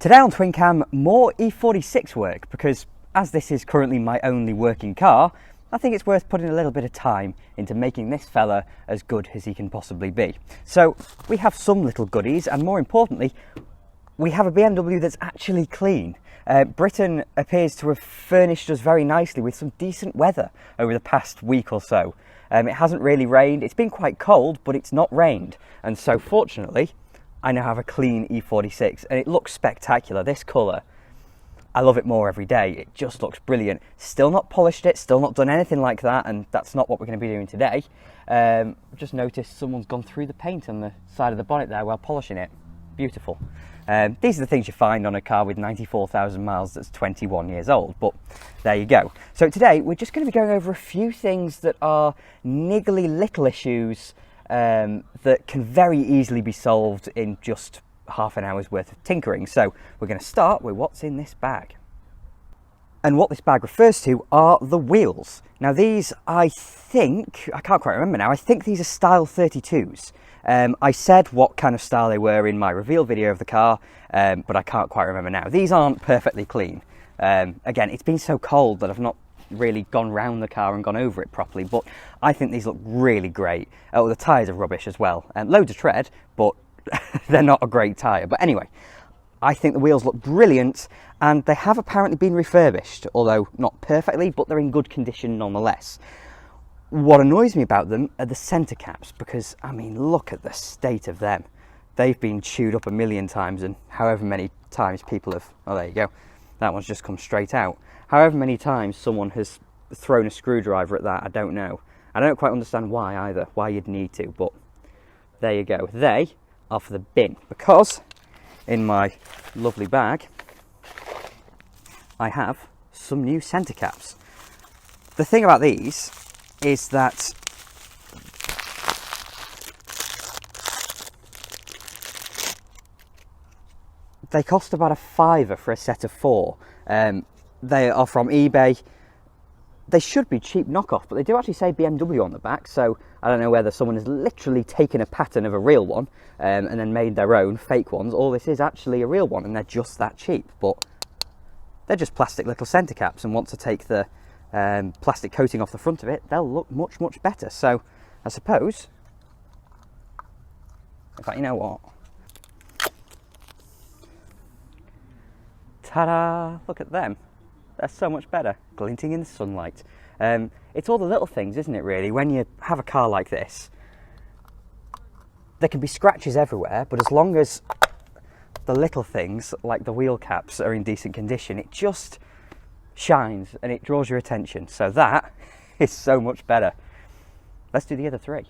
Today on Twin Cam, more E46 work, because as this is currently my only working car, I think it's worth putting a little bit of time into making this fella as good as he can possibly be. So we have some little goodies, and more importantly, we have a BMW that's actually clean. Britain appears to have furnished us very nicely with some decent weather over the past week or so. It hasn't really rained. It's been quite cold, but it's not rained. And so fortunately, I now have a clean E46 and it looks spectacular. This colour, I love it more every day. It just looks brilliant. Still not polished it, still not done anything like that, and that's not what we're going to be doing today. I've just noticed someone's gone through the paint on the side of the bonnet there while polishing it. Beautiful. These are the things you find on a car with 94,000 miles that's 21 years old, but there you go. So today we're just going to be going over a few things that are niggly little issues that can very easily be solved in just half an hour's worth of tinkering. So we're going to start with what's in this bag. And what this bag refers to are the wheels. Now these, I can't quite remember now, I think these are style 32s. I said what kind of style they were in my reveal video of the car, but I can't quite remember now. These aren't perfectly clean. Again, it's been so cold that I've not really gone round the car and gone over it properly, but I think these look really great. Oh, the tyres are rubbish as well. Loads of tread, but they're not a great tyre. But anyway, I think the wheels look brilliant, and they have apparently been refurbished, although not perfectly, but they're in good condition nonetheless. What annoys me about them are the centre caps, because, I mean, look at the state of them. They've been chewed up a million times, and however many times people have... Oh, there you go. That one's just come straight out. However many times someone has thrown a screwdriver at that, I don't know. I don't quite understand why either, why you'd need to, but there you go. They are for the bin, because in my lovely bag, I have some new centre caps. The thing about these is that they cost about a £5 for a set of 4. They are from eBay. They should be cheap knockoff, but they do actually say BMW on the back, so I don't know whether someone has literally taken a pattern of a real one and then made their own fake ones, or this is actually a real one and they're just that cheap. But they're just plastic little centre caps, and once I take the plastic coating off the front of it, they'll look much, much better. So I suppose, in fact, you know what? Ta-da! Look at them. They're so much better, glinting in the sunlight. It's all the little things, isn't it, really? When you have a car like this, there can be scratches everywhere, but as long as the little things, like the wheel caps, are in decent condition, it just shines and it draws your attention. So that is so much better. Let's do the other 3.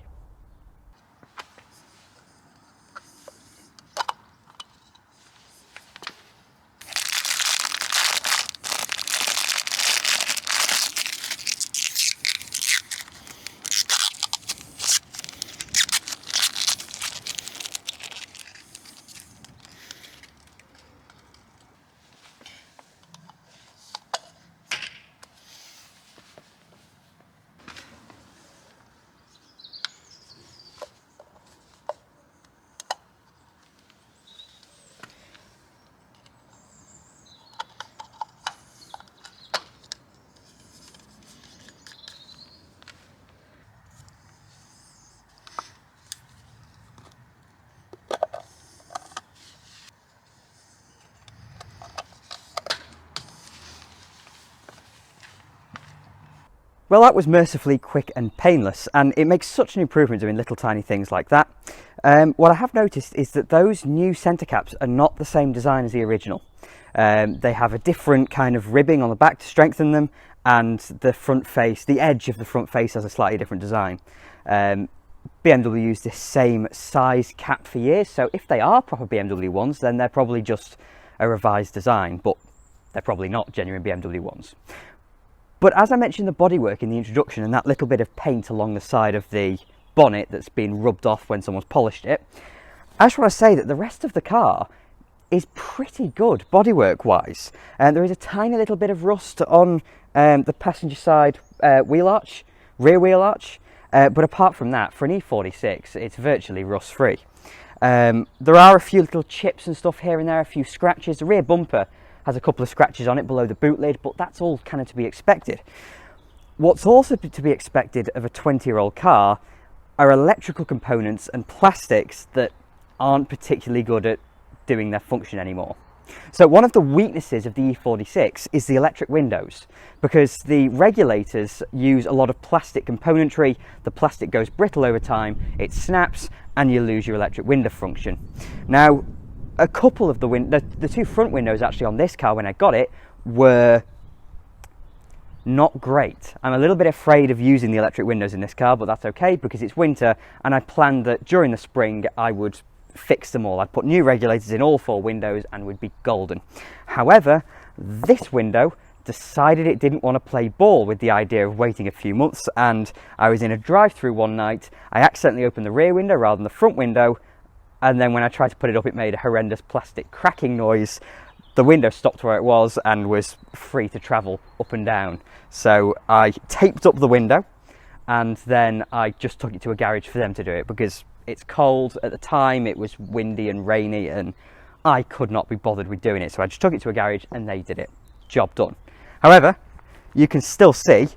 Well, that was mercifully quick and painless, and it makes such an improvement doing little tiny things like that. What I have noticed is that those new centre caps are not the same design as the original. They have a different kind of ribbing on the back to strengthen them, and the front face, the edge of the front face, has a slightly different design. BMW used this same size cap for years, so if they are proper BMW ones, then they're probably just a revised design, but they're probably not genuine BMW ones. But as I mentioned the bodywork in the introduction, and that little bit of paint along the side of the bonnet that's been rubbed off when someone's polished it, I just want to say that the rest of the car is pretty good bodywork wise. There is a tiny little bit of rust on the passenger side wheel arch, rear wheel arch, but apart from that, for an E46 it's virtually rust free. There are a few little chips and stuff here and there, a few scratches. The rear bumper has a couple of scratches on it below the boot lid, but that's all kind of to be expected. What's also to be expected of a 20-year-old car are electrical components and plastics that aren't particularly good at doing their function anymore. So one of the weaknesses of the E46 is the electric windows, because the regulators use a lot of plastic componentry. The plastic goes brittle over time, it snaps, and you lose your electric window function. Now, a couple of the two front windows actually on this car when I got it were not great. I'm a little bit afraid of using the electric windows in this car, but that's okay because it's winter, and I planned that during the spring I would fix them all. I'd put new regulators in all four windows and we'd be golden. However, this window decided it didn't want to play ball with the idea of waiting a few months, and I was in a drive-through one night. I accidentally opened the rear window rather than the front window, and then when I tried to put it up, it made a horrendous plastic cracking noise. The window stopped where it was and was free to travel up and down. So I taped up the window, and then I just took it to a garage for them to do it because it's cold. At the time it was windy and rainy and I could not be bothered with doing it, so I just took it to a garage and they did it. Job done. However, you can still see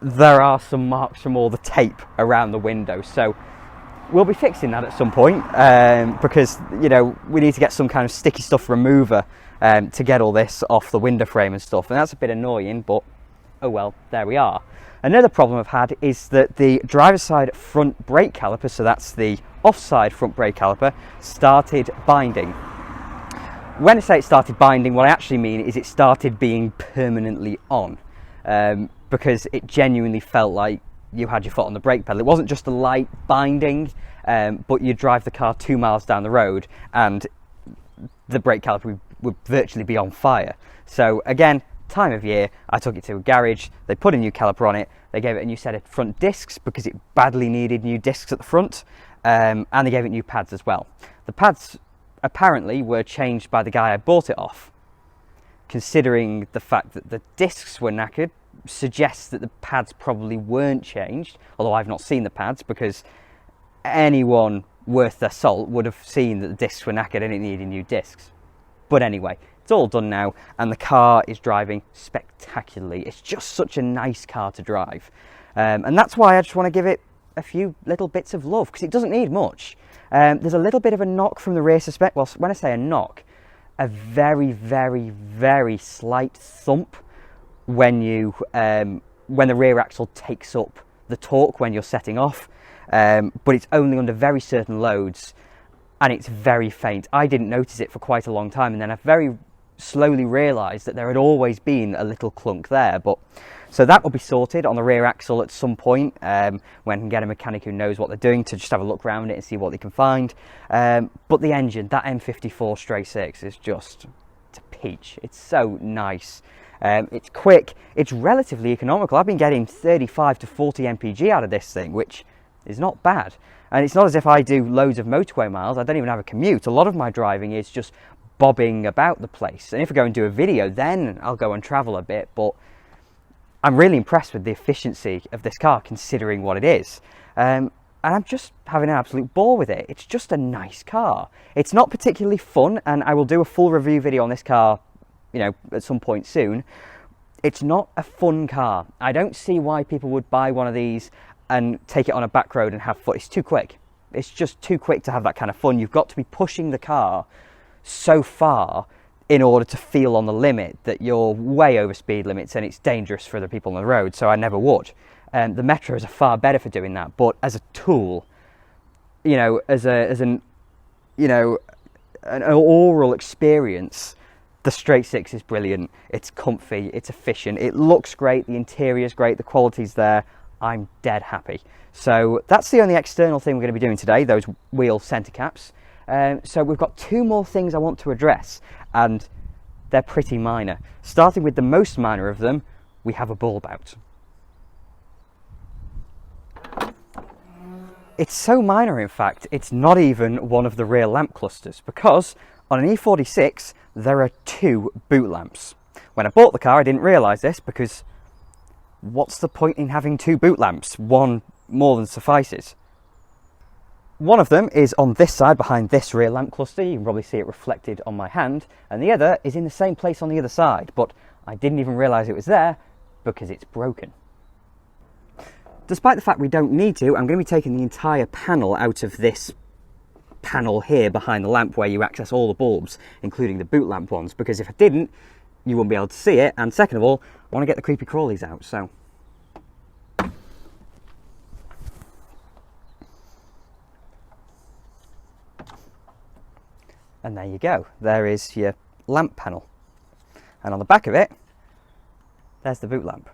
there are some marks from all the tape around the window, so we'll be fixing that at some point because, you know, we need to get some kind of sticky stuff remover to get all this off the window frame and stuff, and that's a bit annoying, but oh well, there we are. Another problem I've had is that the driver's side front brake caliper, so that's the offside front brake caliper, started binding. When I say it started binding, what I actually mean is it started being permanently on, because it genuinely felt like you had your foot on the brake pedal. It wasn't just a light binding, but you drive the car 2 miles down the road and the brake caliper would virtually be on fire. So again, time of year, I took it to a garage, they put a new caliper on it, they gave it a new set of front discs because it badly needed new discs at the front, and they gave it new pads as well. The pads apparently were changed by the guy I bought it off. Considering the fact that the discs were knackered suggests that the pads probably weren't changed, although I've not seen the pads, because anyone worth their salt would have seen that the discs were knackered and it needed new discs. But anyway, it's all done now and the car is driving spectacularly. It's just such a nice car to drive, and that's why I just want to give it a few little bits of love, because it doesn't need much. There's a little bit of a knock from the rear suspension. Well, when I say a knock, a very, very, very slight thump when the rear axle takes up the torque when you're setting off, but it's only under very certain loads and it's very faint. I didn't notice it for quite a long time, and then I very slowly realised that there had always been a little clunk there. But so that will be sorted on the rear axle at some point, when I can get a mechanic who knows what they're doing to just have a look around it and see what they can find. But the engine, that M54 straight six, is just, it's a peach. It's so nice. It's quick, it's relatively economical. I've been getting 35 to 40 mpg out of this thing, which is not bad. And it's not as if I do loads of motorway miles. I don't even have a commute. A lot of my driving is just bobbing about the place, and if I go and do a video, then I'll go and travel a bit. But I'm really impressed with the efficiency of this car considering what it is, and I'm just having an absolute ball with it. It's just a nice car. It's not particularly fun, and I will do a full review video on this car, you know, at some point soon. It's not a fun car. I don't see why people would buy one of these and take it on a back road and have fun. It's too quick. It's just too quick to have that kind of fun. You've got to be pushing the car so far in order to feel on the limit that you're way over speed limits and it's dangerous for the people on the road, so I never would. The Metros are far better for doing that, but as a tool, you know, as an oral experience, the straight six is brilliant. It's comfy, it's efficient, it looks great, the interior's great, the quality's there. I'm dead happy. So that's the only external thing we're going to be doing today, those wheel centre caps. So we've got two more things I want to address, and they're pretty minor. Starting with the most minor of them, we have a bulb out. It's so minor, in fact, it's not even one of the rear lamp clusters, because on an E46 there are two boot lamps. When I bought the car I didn't realise this, because what's the point in having two boot lamps? One more than suffices. one of them is on this side behind this rear lamp cluster. You can probably see it reflected on my hand, and the other is in the same place on the other side, but I didn't even realise it was there because it's broken. Despite the fact we don't need to, I'm going to be taking the entire panel out of this panel here behind the lamp where you access all the bulbs, including the boot lamp ones, because if I didn't, you wouldn't be able to see it, and second of all, I want to get the creepy crawlies out, so. And there you go, there is your lamp panel. And on the back of it, there's the boot lamp.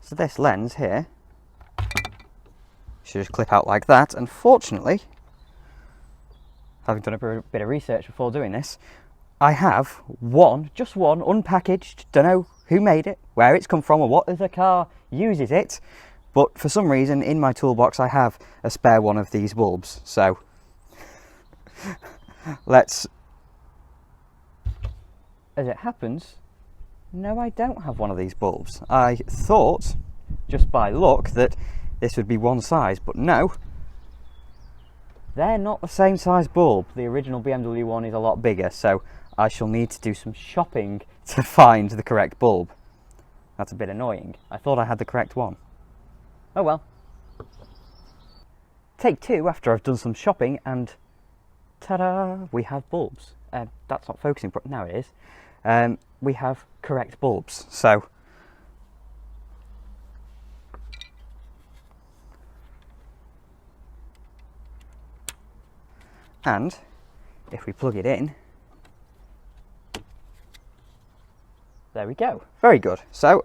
So this lens here should just clip out like that. Unfortunately, having done a bit of research before doing this, I have just one unpackaged, don't know who made it, where it's come from or what other car uses it, but for some reason in my toolbox I have a spare one of these bulbs. So let's, as it happens, no, I don't have one of these bulbs. I thought, just by look, that this would be one size, but no. They're not the same size bulb. The original BMW one is a lot bigger, so I shall need to do some shopping to find the correct bulb. That's a bit annoying. I thought I had the correct one. Oh well. Take two after I've done some shopping, and ta-da, we have bulbs. That's not focusing, but now it is. We have correct bulbs, so and if we plug it in, there we go. Very good. So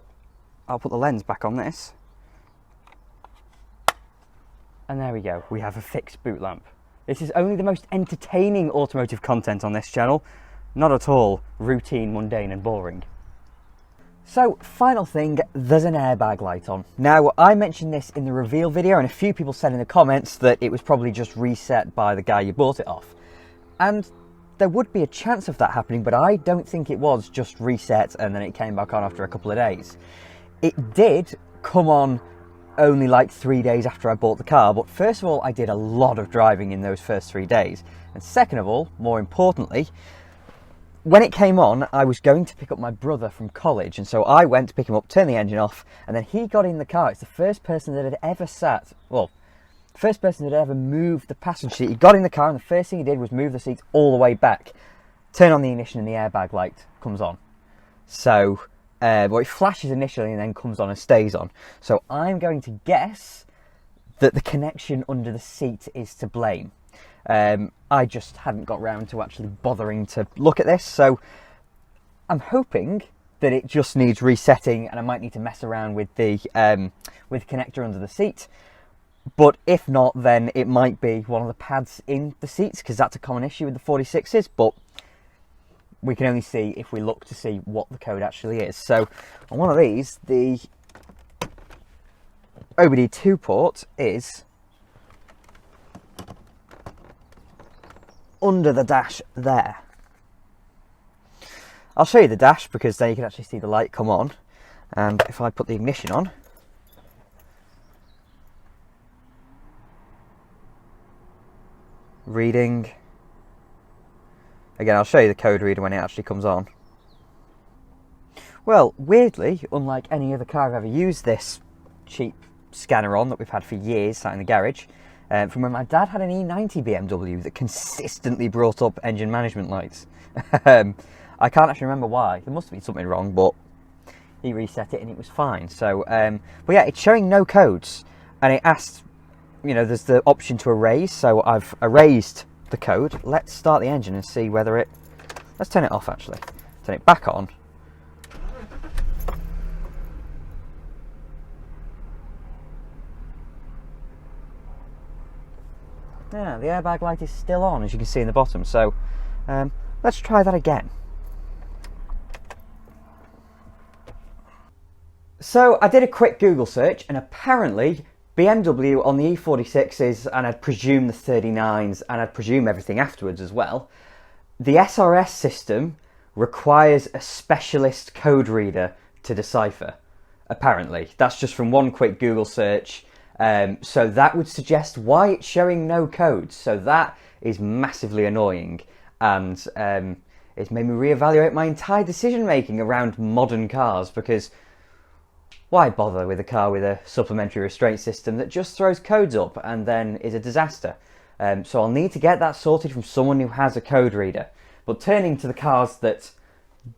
I'll put the lens back on this, and there we go. We have a fixed boot lamp. This is only the most entertaining automotive content on this channel. Not at all routine, mundane and boring. So, final thing, there's an airbag light on. Now, I mentioned this in the reveal video and a few people said in the comments that it was probably just reset by the guy you bought it off. And there would be a chance of that happening, but I don't think it was just reset and then it came back on after a couple of days. It did come on only like 3 days after I bought the car, but first of all, I did a lot of driving in those first 3 days. And second of all, more importantly, when it came on, I was going to pick up my brother from college, and so I went to pick him up, turn the engine off, and then he got in the car. It's the first person that had ever first person that had ever moved the passenger seat. He got in the car, and the first thing he did was move the seat all the way back, turn on the ignition, and the airbag light comes on. So, well, it flashes initially and then comes on and stays on. So I'm going to guess that the connection under the seat is to blame. I just hadn't got round to actually bothering to look at this, so I'm hoping that it just needs resetting and I might need to mess around with the connector under the seat. But if not, then it might be one of the pads in the seats, because that's a common issue with the 46s, but we can only see if we look to see what the code actually is. So on one of these, the OBD2 port is under the dash there. I'll show you the dash because then you can actually see the light come on, and if I put the ignition on, reading, again I'll show you the code reader when it actually comes on. Well, weirdly, unlike any other car I've ever used this cheap scanner on that we've had for years sat in the garage, from when my dad had an E90 BMW that consistently brought up engine management lights. I can't actually remember why. There must have been something wrong, but he reset it and it was fine. So, but yeah, it's showing no codes, and it asked, you know, there's the option to erase, so I've erased the code. Let's start the engine and see whether it, let's turn it off actually, turn it back on. Yeah, the airbag light is still on, as you can see in the bottom, so let's try that again. So I did a quick Google search, and apparently BMW on the E46s, and I'd presume the 39s, and I'd presume everything afterwards as well, the SRS system requires a specialist code reader to decipher, apparently. That's just from one quick Google search. So that would suggest why it's showing no codes. So that is massively annoying, and it's made me reevaluate my entire decision making around modern cars, because why bother with a car with a supplementary restraint system that just throws codes up and then is a disaster? So I'll need to get that sorted from someone who has a code reader. But turning to the cars that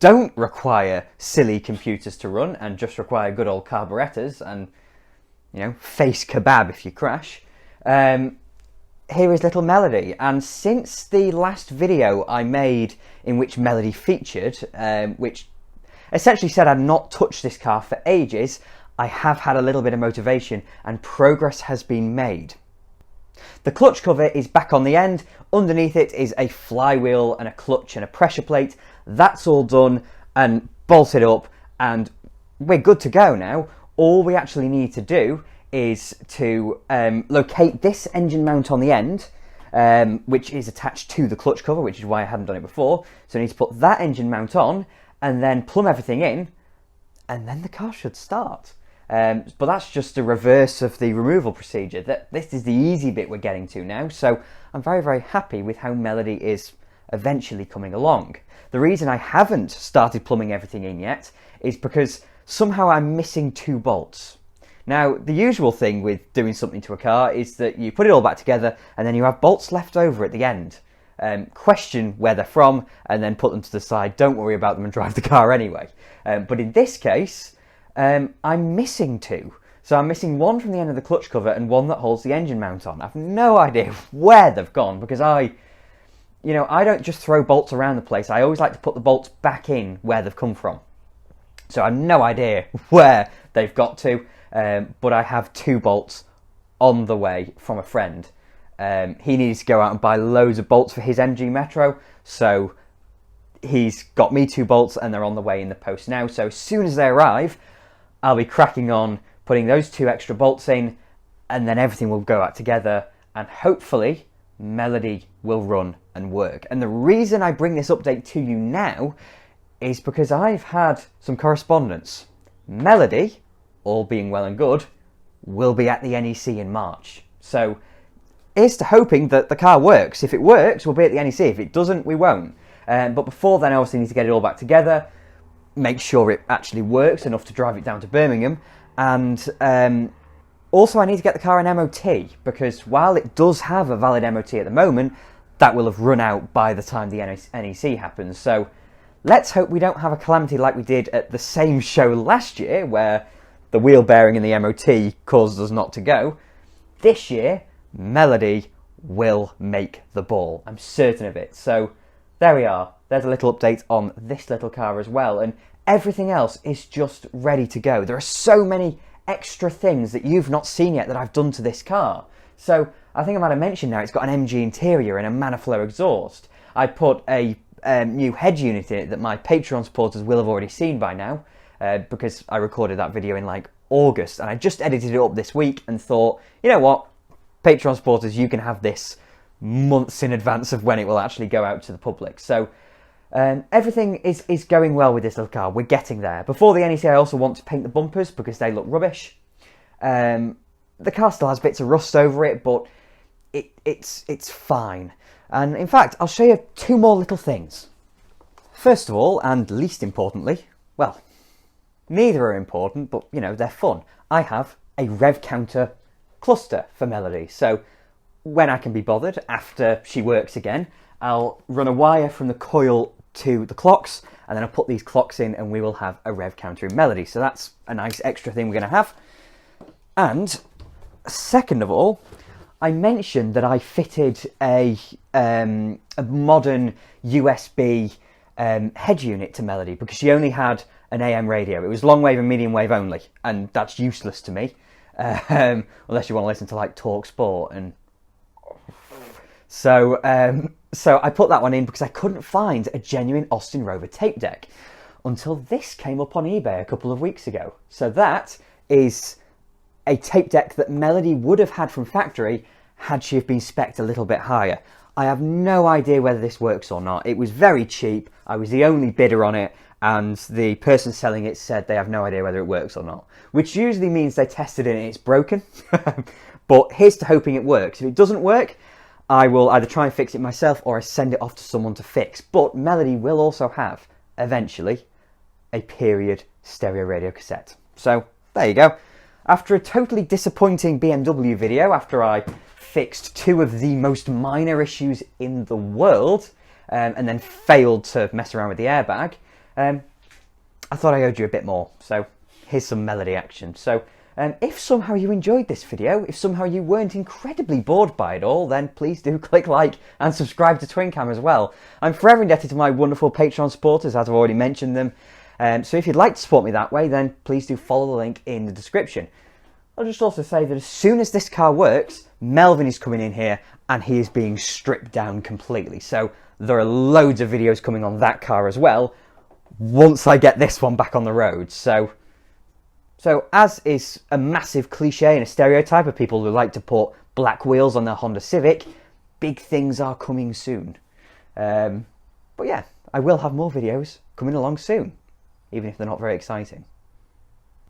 don't require silly computers to run and just require good old carburetors and, you know, face kebab if you crash, here is little Melody. And since the last video I made in which Melody featured, which essentially said I'd not touched this car for ages, I have had a little bit of motivation and progress has been made. The clutch cover is back on the end. Underneath it is a flywheel and a clutch and a pressure plate. That's all done and bolted up, and we're good to go now. All we actually need to do is to locate this engine mount on the end, which is attached to the clutch cover, which is why I hadn't done it before. So I need to put that engine mount on and then plumb everything in, and then the car should start. But that's just a reverse of the removal procedure. This is the easy bit we're getting to now, so I'm very, very happy with how Melody is eventually coming along. The reason I haven't started plumbing everything in yet is because somehow I'm missing 2 bolts. Now, the usual thing with doing something to a car is that you put it all back together and then you have bolts left over at the end. Question where they're from and then put them to the side. Don't worry about them and drive the car anyway. But in this case, I'm missing 2. So I'm missing one from the end of the clutch cover and one that holds the engine mount on. I've no idea where they've gone, because I don't just throw bolts around the place. I always like to put the bolts back in where they've come from. So I have no idea where they've got to, but I have 2 bolts on the way from a friend. He needs to go out and buy loads of bolts for his MG Metro, so he's got me 2 bolts and they're on the way in the post now. So as soon as they arrive, I'll be cracking on putting those 2 extra bolts in, and then everything will go out together and hopefully Melody will run and work. And the reason I bring this update to you now is because I've had some correspondence. Melody, all being well and good, will be at the NEC in March. So here's to hoping that the car works. If it works, we'll be at the NEC. If it doesn't, we won't. But before then, I obviously need to get it all back together, make sure it actually works enough to drive it down to Birmingham, and also I need to get the car an MOT, because while it does have a valid MOT at the moment, that will have run out by the time the NEC happens. So let's hope we don't have a calamity like we did at the same show last year, where the wheel bearing in the MOT caused us not to go. This year, Melody will make the ball. I'm certain of it. So there we are. There's a little update on this little car as well, and everything else is just ready to go. There are so many extra things that you've not seen yet that I've done to this car. So I think I might have mentioned now, it's got an MG interior and a Maniflow exhaust. I put a new head unit in it that my Patreon supporters will have already seen by now, because I recorded that video in like August, and I just edited it up this week and thought, you know what, Patreon supporters, you can have this months in advance of when it will actually go out to the public. So everything is going well with this little car. We're getting there. Before the NEC, I also want to paint the bumpers because they look rubbish. The car still has bits of rust over it, but it's fine. And in fact, I'll show you 2 more little things. First of all, and least importantly, well, neither are important, but you know, they're fun. I have a rev counter cluster for Melody. So when I can be bothered, after she works again, I'll run a wire from the coil to the clocks, and then I'll put these clocks in and we will have a rev counter in Melody. So that's a nice extra thing we're going to have. And second of all, I mentioned that I fitted a modern USB head unit to Melody because she only had an AM radio. It was long wave and medium wave only, and that's useless to me, unless you want to listen to like Talk Sport. And so I put that one in because I couldn't find a genuine Austin Rover tape deck until this came up on eBay a couple of weeks ago. So that is a tape deck that Melody would have had from factory had she have been spec'd a little bit higher. I have no idea whether this works or not. It was very cheap. I was the only bidder on it, and the person selling it said they have no idea whether it works or not, which usually means they tested it and it's broken. But here's to hoping it works. If it doesn't work, I will either try and fix it myself or I send it off to someone to fix. But Melody will also have, eventually, a period stereo radio cassette. So there you go. After a totally disappointing BMW video, after I fixed two of the most minor issues in the world, and then failed to mess around with the airbag, I thought I owed you a bit more. So here's some Melody action. So if somehow you enjoyed this video, if somehow you weren't incredibly bored by it all, then please do click like and subscribe to TwinCam as well. I'm forever indebted to my wonderful Patreon supporters, as I've already mentioned them. So if you'd like to support me that way, then please do follow the link in the description. I'll just also say that as soon as this car works, Melvin is coming in here and he is being stripped down completely. So there are loads of videos coming on that car as well, once I get this one back on the road. So as is a massive cliche and a stereotype of people who like to put black wheels on their Honda Civic, big things are coming soon. But yeah, I will have more videos coming along soon, even if they're not very exciting.